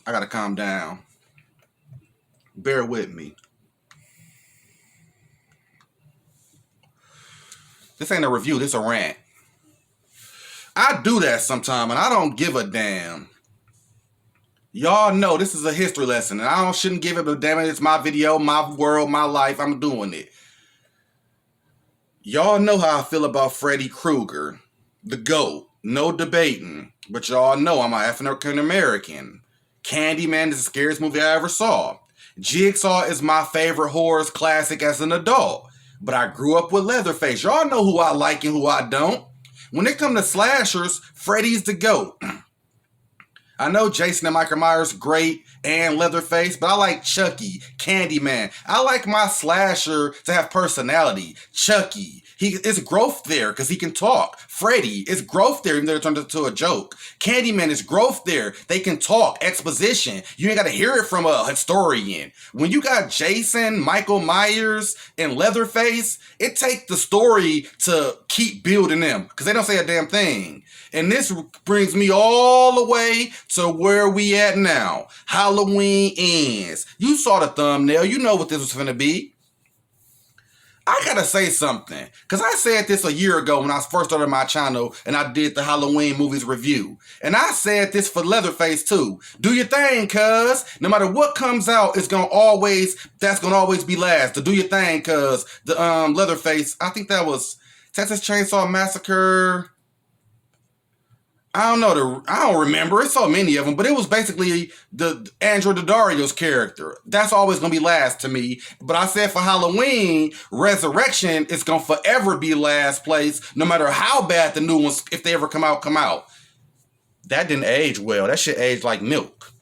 I gotta calm down. Bear with me. This ain't a review, this a rant. I do that sometime and I don't give a damn. Y'all know this is a history lesson and I shouldn't give it a damn. It's my video, my world, my life. I'm doing it. Y'all know how I feel about Freddy Krueger, the GOAT. No debating. But y'all know I'm an African American. Candyman is the scariest movie I ever saw. Jigsaw is my favorite horror classic as an adult. But I grew up with Leatherface. Y'all know who I like and who I don't. When it comes to slashers, Freddy's the GOAT. I know Jason and Michael Myers great and Leatherface, but I like Chucky, Candyman. I like my slasher to have personality. Chucky, it's growth there because he can talk. Freddy, it's growth there even though it turned into a joke. Candyman is growth there. They can talk, exposition. You ain't got to hear it from a historian. When you got Jason, Michael Myers, and Leatherface, it takes the story to keep building them because they don't say a damn thing. And this brings me all the way to where we at now. Halloween ends. You saw the thumbnail. You know what this was going to be. I gotta say something, because I said this a year ago when I first started my channel and I did the Halloween movies review. And I said this for Leatherface too. Do your thing, cuz. No matter what comes out, that's gonna always be last. To do your thing, cuz the Leatherface, I think that was Texas Chainsaw Massacre. I don't remember. It's so many of them, but it was basically the Andrew Daddario's character. That's always gonna be last to me. But I said for Halloween, Resurrection is gonna forever be last place, no matter how bad the new ones, if they ever come out. That didn't age well. That shit aged like milk.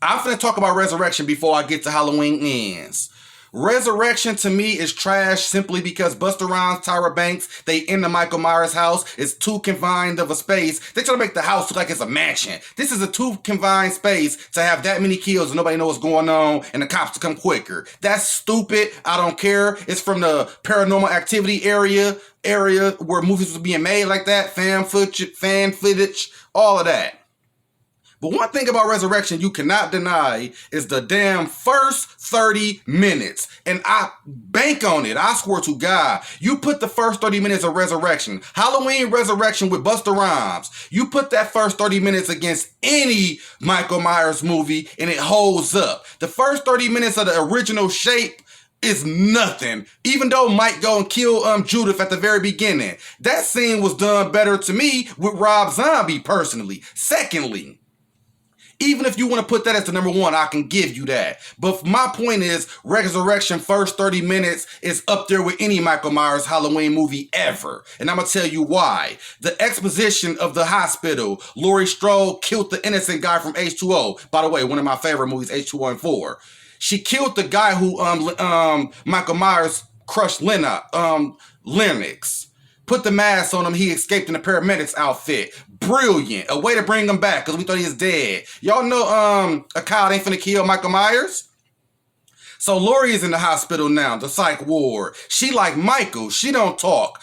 I'm finna talk about Resurrection before I get to Halloween ends. Resurrection to me is trash simply because Busta Rhymes, Tyra Banks, they in the Michael Myers house. It's too confined of a space. They try to make the house look like it's a mansion. This is a too confined space to have that many kills and nobody knows what's going on and the cops to come quicker. That's stupid. I don't care. It's from the Paranormal Activity area where movies were being made like that. Fan footage, all of that. But one thing about Resurrection you cannot deny is the damn first 30 minutes. And I bank on it. I swear to God. You put the first 30 minutes of Resurrection, Halloween Resurrection with Busta Rhymes, you put that first 30 minutes against any Michael Myers movie and it holds up. The first 30 minutes of the original Shape is nothing. Even though Mike go and kill Judith at the very beginning. That scene was done better to me with Rob Zombie personally. Secondly, even if you want to put that as the number one, I can give you that. But my point is, Resurrection first 30 minutes is up there with any Michael Myers Halloween movie ever. And I'm going to tell you why. The exposition of the hospital. Laurie Strode killed the innocent guy from H2O. By the way, one of my favorite movies, H2O and 4. She killed the guy who Michael Myers crushed Lennox. Put the mask on him. He escaped in a paramedic's outfit. Brilliant. A way to bring him back because we thought he was dead. Y'all know a cow ain't finna kill Michael Myers? So Laurie is in the hospital now, the psych ward. She like Michael. She don't talk.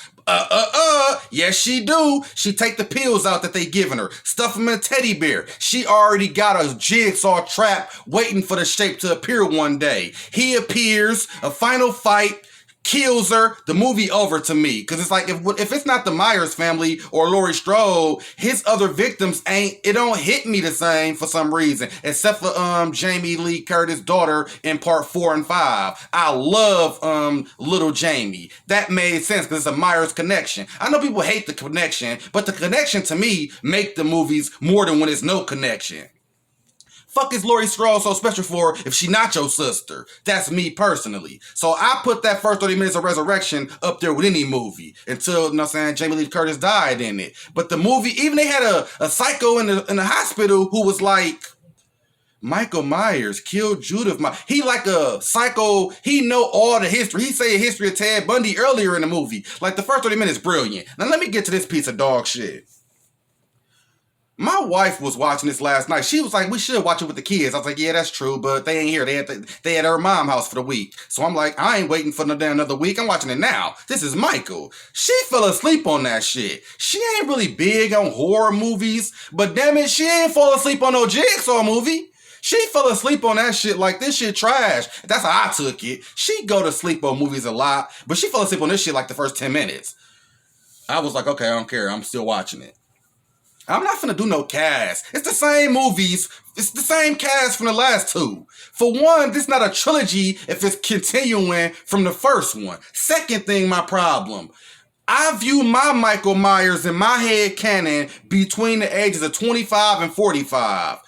Yes, she do. She take the pills out that they giving her. Stuff them in a teddy bear. She already got a jigsaw trap waiting for the Shape to appear one day. He appears, a final fight, kills her, the movie over to me. Because it's like, if it's not the Myers family or Laurie Strode, his other victims it don't hit me the same for some reason. Except for Jamie Lee Curtis' daughter in part 4 and 5. I love little Jamie. That made sense because it's a Myers connection. I know people hate the connection, but the connection to me make the movies more than when there's no connection. Fuck is Laurie Strode so special for if she not your sister? That's me personally. So I put that first 30 minutes of Resurrection up there with any movie until, you know what I'm saying, Jamie Lee Curtis died in it. But the movie, even they had a psycho in the hospital who was like, Michael Myers killed Judith. He like a psycho. He know all the history. He say a history of Ted Bundy earlier in the movie. Like the first 30 minutes, brilliant. Now let me get to this piece of dog shit. My wife was watching this last night. She was like, we should watch it with the kids. I was like, yeah, that's true, but they ain't here. They at her mom's house for the week. So I'm like, I ain't waiting for another week. I'm watching it now. This is Michael. She fell asleep on that shit. She ain't really big on horror movies, but damn it, she ain't fall asleep on no Jigsaw movie. She fell asleep on that shit like this shit trash. That's how I took it. She go to sleep on movies a lot, but she fell asleep on this shit like the first 10 minutes. I was like, okay, I don't care. I'm still watching it. I'm not finna do no cast. It's the same movies. It's the same cast from the last two. For one, this not a trilogy if it's continuing from the first one. Second thing, my problem. I view my Michael Myers in my head canon between the ages of 25 and 45.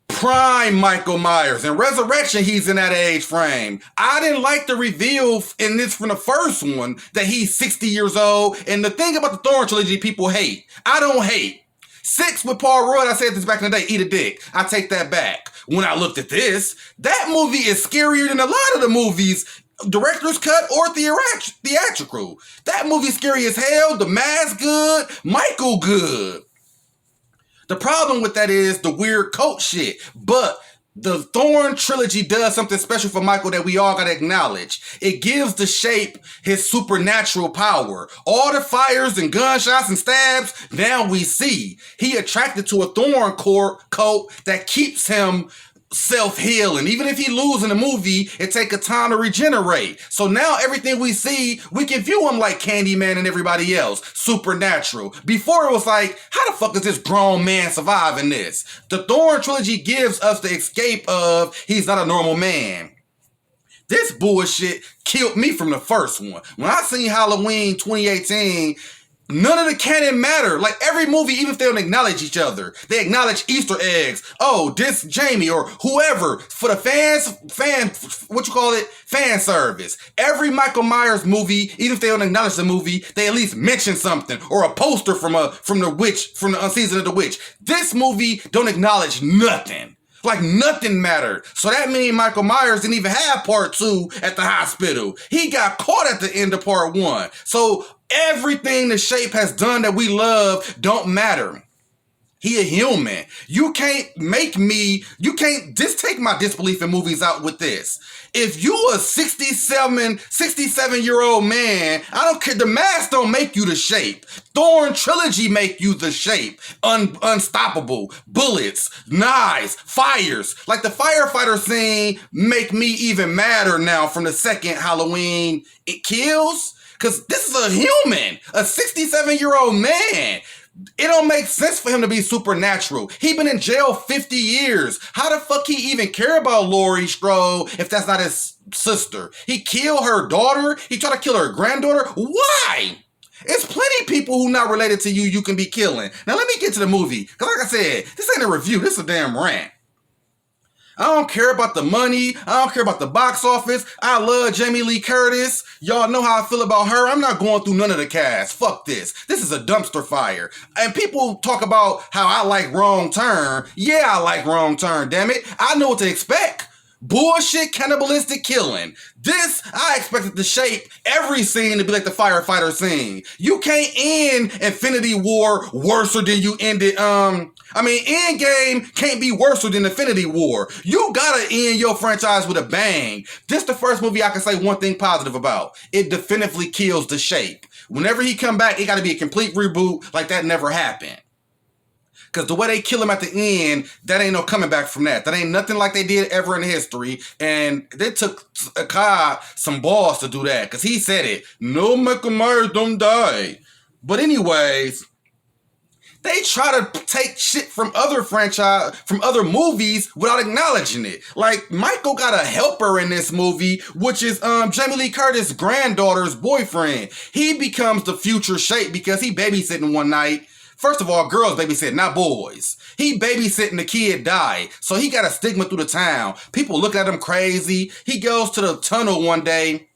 Prime Michael Myers. In Resurrection, he's in that age frame. I didn't like the reveal in this from the first one that he's 60 years old. And the thing about the Thorn trilogy people hate. I don't hate. 6 with Paul Rudd, I said this back in the day, eat a dick. I take that back. When I looked at this, that movie is scarier than a lot of the movies, director's cut or theatrical. That movie's scary as hell. The Mask good. Michael good. The problem with that is the weird cult shit. But the Thorn trilogy does something special for Michael that we all gotta acknowledge. It gives the Shape his supernatural power. All the fires and gunshots and stabs, now we see. He attracted to a Thorn cult that keeps him self-healing. Even if he lose in the movie, it take a time to regenerate. So now everything we see, we can view him like Candyman and everybody else. Supernatural. Before it was like, how the fuck is this grown man surviving this? The Thorn trilogy gives us the escape of he's not a normal man. This bullshit killed me from the first one. When I seen Halloween 2018, none of the canon matter. Like every movie, even if they don't acknowledge each other, they acknowledge Easter eggs. Oh, this Jamie or whoever for the fan service. Every Michael Myers movie, even if they don't acknowledge the movie, they at least mention something or a poster from the season of the witch. This movie don't acknowledge nothing. Like nothing mattered. So that means Michael Myers didn't even have part 2 at the hospital. He got caught at the end of part 1. So everything the Shape has done that we love don't matter. He a human. You can't just take my disbelief in movies out with this. If you a 67-year-old man, I don't care. The Mask don't make you the Shape. Thorn trilogy make you the Shape. Unstoppable. Bullets. Knives. Fires. Like the firefighter scene make me even madder now from the second Halloween. It kills. Because this is a human. A 67-year-old man. It don't make sense for him to be supernatural. He been in jail 50 years. How the fuck he even care about Laurie Strode if that's not his sister? He killed her daughter. He tried to kill her granddaughter. Why? It's plenty of people who not related to you can be killing. Now let me get to the movie. Because like I said, this ain't a review. This is a damn rant. I don't care about the money. I don't care about the box office. I love Jamie Lee Curtis. Y'all know how I feel about her. I'm not going through none of the cast. Fuck this. This is a dumpster fire. And people talk about how I like Wrong Turn. Yeah, I like Wrong Turn, damn it. I know what to expect. Bullshit, cannibalistic killing. This, I expected the Shape every scene to be like the firefighter scene. You can't end Infinity War worse than you ended, Endgame can't be worse than Infinity War. You gotta end your franchise with a bang. This the first movie I can say one thing positive about. It definitively kills the Shape. Whenever he come back, it gotta be a complete reboot like that never happened. Because the way they kill him at the end, that ain't no coming back from that. That ain't nothing like they did ever in history. And they took Kai some balls to do that. Because he said it. No, Michael Myers don't die. But anyways, they try to take shit from other movies without acknowledging it. Like, Michael got a helper in this movie, which is Jamie Lee Curtis' granddaughter's boyfriend. He becomes the future Shape because he babysitting one night. First of all, girls babysitting, not boys. He babysitting, the kid died. So he got a stigma through the town. People look at him crazy. He goes to the tunnel one day.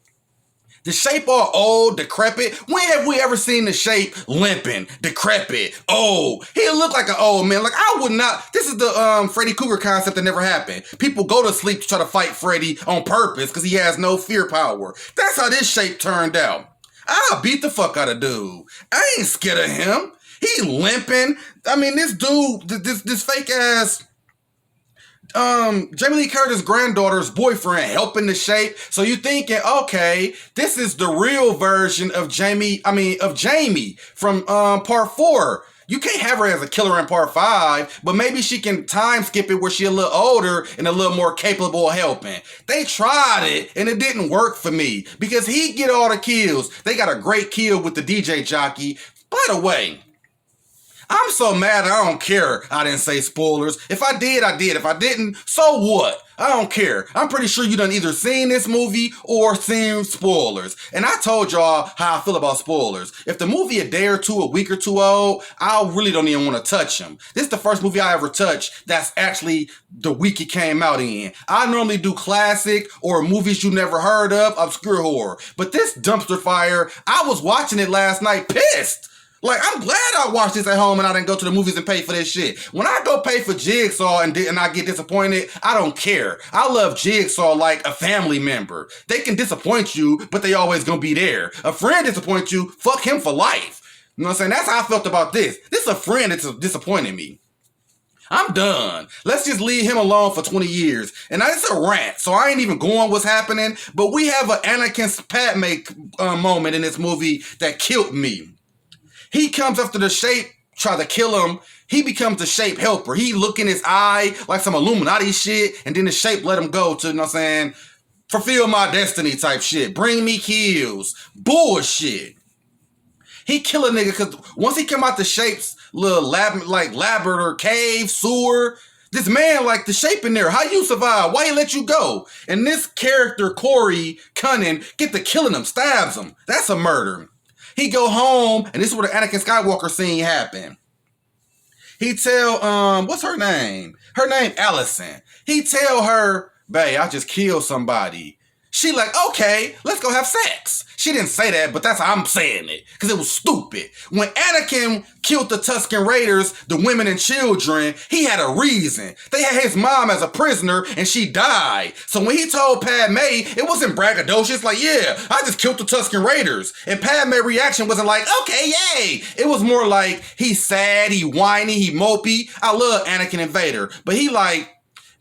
The Shape all old, decrepit. When have we ever seen the Shape limping, decrepit, old? He looked like an old man. Like, I would not. This is the Freddy Krueger concept that never happened. People go to sleep to try to fight Freddy on purpose because he has no fear power. That's how this Shape turned out. I'll beat the fuck out of dude. I ain't scared of him. He limping. I mean, this dude, this fake ass Jamie Lee Curtis' granddaughter's boyfriend helping the shape. So you thinking, okay, this is the real version of Jamie from part 4. You can't have her as a killer in part 5, but maybe she can time skip it where she a little older and a little more capable of helping. They tried it and it didn't work for me because he get all the kills. They got a great kill with the DJ jockey. By the way, I'm so mad I don't care I didn't say spoilers. If I did, I did. If I didn't, so what? I don't care. I'm pretty sure you done either seen this movie or seen spoilers. And I told y'all how I feel about spoilers. If the movie a day or two, a week or two old, I really don't even want to touch them. This is the first movie I ever touched that's actually the week it came out in. I normally do classic or movies you never heard of, obscure horror. But this dumpster fire, I was watching it last night pissed. Like, I'm glad I watched this at home and I didn't go to the movies and pay for this shit. When I go pay for Jigsaw and I get disappointed, I don't care. I love Jigsaw like a family member. They can disappoint you, but they always gonna be there. A friend disappoints you, fuck him for life. You know what I'm saying? That's how I felt about this. This is a friend that's disappointing me. I'm done. Let's just leave him alone for 20 years. And it's a rant, so I ain't even going what's happening. But we have an Anakin Padme moment in this movie that killed me. He comes after the shape, try to kill him. He becomes the shape helper. He look in his eye like some Illuminati shit, and then the shape let him go to, you know what I'm saying, fulfill my destiny type shit. Bring me kills. Bullshit. He kill a nigga because once he come out the shape's little labyrinth or cave, sewer, this man like the shape in there. How you survive? Why he let you go? And this character, Corey Cunning, get to killing him, stabs him. That's a murder. He go home, and this is where the Anakin Skywalker scene happened. He tell, what's her name? Her name Allison. He tell her, babe, I just killed somebody. She like, okay, let's go have sex. She didn't say that, but that's how I'm saying it, because it was stupid. When Anakin killed the Tusken Raiders, the women and children, he had a reason. They had his mom as a prisoner, and she died. So when he told Padme, it wasn't braggadocious, like, yeah, I just killed the Tusken Raiders. And Padme's reaction wasn't like, okay, yay. It was more like, he's sad, he whiny, he mopey. I love Anakin and Vader. But he like,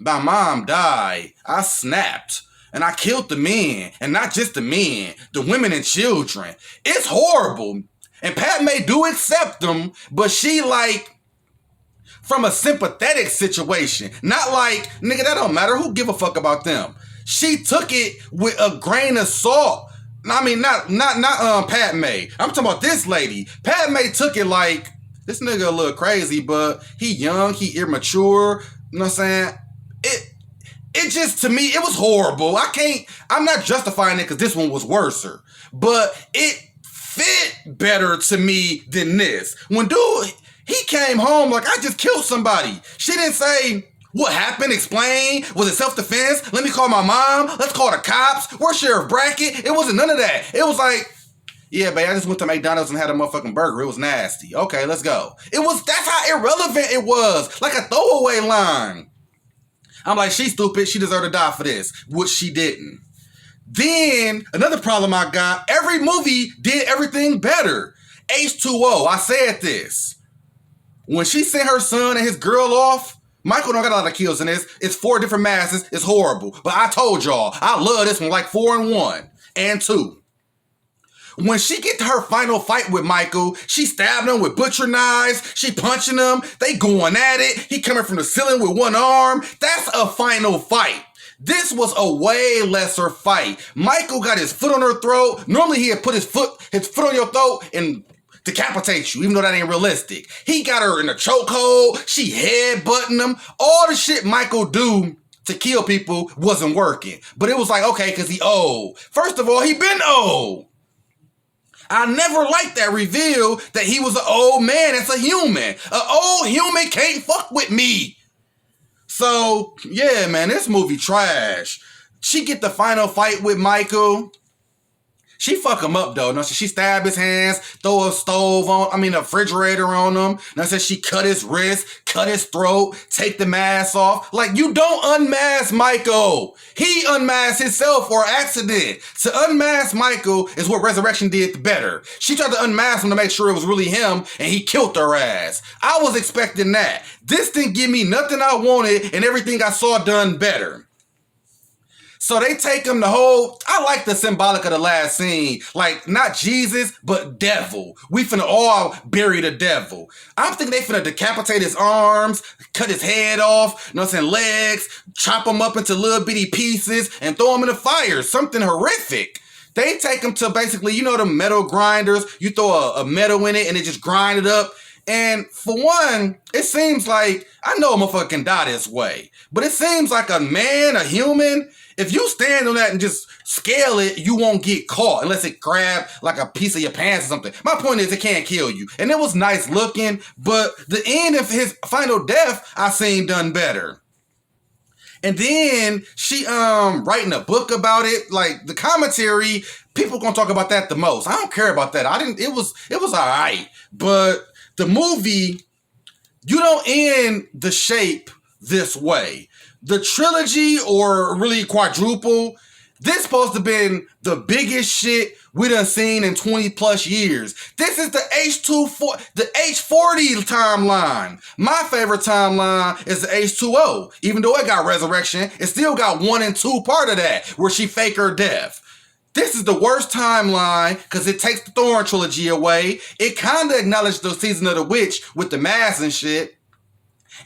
my mom died. I snapped. And I killed the men, and not just the men, the women and children. It's horrible. And Padme do accept them, but she like, from a sympathetic situation. Not like, nigga, that don't matter. Who give a fuck about them? She took it with a grain of salt. I mean, not Padme. I'm talking about this lady. Padme took it like, this nigga a little crazy, but he young, he immature. You know what I'm saying? It just, to me, it was horrible. I'm not justifying it because this one was worser. But it fit better to me than this. When dude, he came home like, I just killed somebody. She didn't say, what happened? Explain. Was it self-defense? Let me call my mom. Let's call the cops. Where's Sheriff Brackett? It wasn't none of that. It was like, yeah, babe, I just went to McDonald's and had a motherfucking burger. It was nasty. Okay, let's go. That's how irrelevant it was. Like a throwaway line. I'm like, she's stupid. She deserved to die for this, which she didn't. Then, another problem I got, every movie did everything better. H2O, I said this. When she sent her son and his girl off, Michael don't got a lot of kills in this. It's 4 different masses. It's horrible. But I told y'all, I love this one like 4 and 1 and 2. When she get to her final fight with Michael, she stabbing him with butcher knives. She punching him. They going at it. He coming from the ceiling with one arm. That's a final fight. This was a way lesser fight. Michael got his foot on her throat. Normally he'd put his foot on your throat and decapitate you, even though that ain't realistic. He got her in a chokehold. She headbutting him. All the shit Michael do to kill people wasn't working. But it was like, okay, because he old. First of all, he been old. I never liked that reveal that he was an old man that's a human. An old human can't fuck with me. So, yeah, man, this movie trash. She get the final fight with Michael. She fuck him up though. No, she stab his hands, throw a a refrigerator on him. No, she cut his wrist, cut his throat, take the mask off. Like, you don't unmask Michael. He unmasked himself for accident. To unmask Michael is what Resurrection did better. She tried to unmask him to make sure it was really him, and he killed her ass. I was expecting that. This didn't give me nothing I wanted, and everything I saw done better. So they take him I like the symbolic of the last scene. Like, not Jesus, but devil. We finna all bury the devil. I'm thinking they finna decapitate his arms, cut his head off, legs, chop him up into little bitty pieces, and throw him in the fire. Something horrific. They take him to basically, the metal grinders. You throw a metal in it and it just grind it up. And for one, it seems like, I know a motherfucker can die this way, but it seems like a man, a human, if you stand on that and just scale it, you won't get caught unless it grab like a piece of your pants or something. My point is, it can't kill you. And it was nice looking, but the end of his final death, I seen done better. And then she writing a book about it. Like, the commentary, people gonna talk about that the most. I don't care about that. It was all right. But the movie, you don't end the shape this way. The trilogy, or really quadruple, this supposed to have been the biggest shit we done seen in 20 plus years. This is the H40 timeline. My favorite timeline is the H2O. Even though it got Resurrection, it still got 1 and 2 part of that, where she fake her death. This is the worst timeline because it takes the Thorn trilogy away. It kind of acknowledged the Season of the Witch with the mask and shit.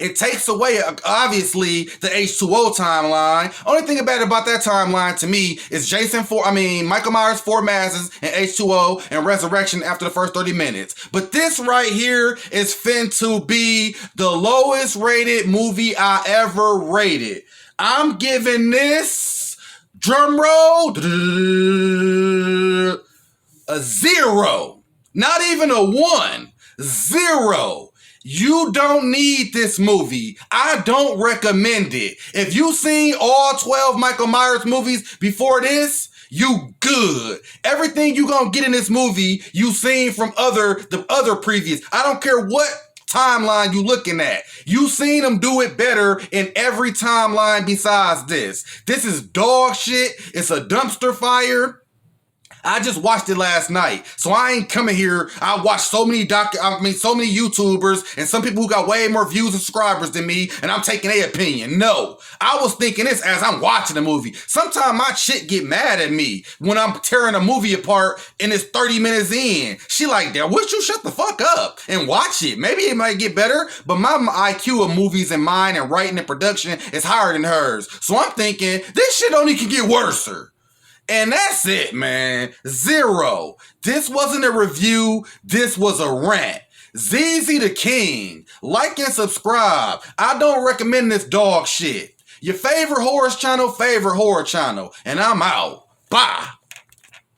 It takes away, obviously, the H2O timeline. Only thing bad about that timeline to me is Michael Myers 4 masks and H2O and Resurrection after the first 30 minutes. But this right here is to be the lowest rated movie I ever rated. I'm giving this, drum roll, a 0. Not even a 1. 0. You don't need this movie. I don't recommend it. If you've seen all 12 Michael Myers movies before this, you good. Everything you gonna get in this movie, you seen from the other previous. I don't care what timeline you looking at. You seen them do it better in every timeline besides this. This is dog shit. It's a dumpster fire. I just watched it last night, so I ain't coming here. I watched so many YouTubers and some people who got way more views and subscribers than me, and I'm taking their opinion. No, I was thinking this as I'm watching the movie. Sometimes my chick get mad at me when I'm tearing a movie apart and it's 30 minutes in. She like, "Damn, would you shut the fuck up and watch it? Maybe it might get better." But my IQ of movies and mine and writing and production is higher than hers. So I'm thinking this shit only can get worser. And that's it, man. 0. This wasn't a review. This was a rant. ZZ the King. Like and subscribe. I don't recommend this dog shit. Your favorite horror channel. And I'm out. Bye.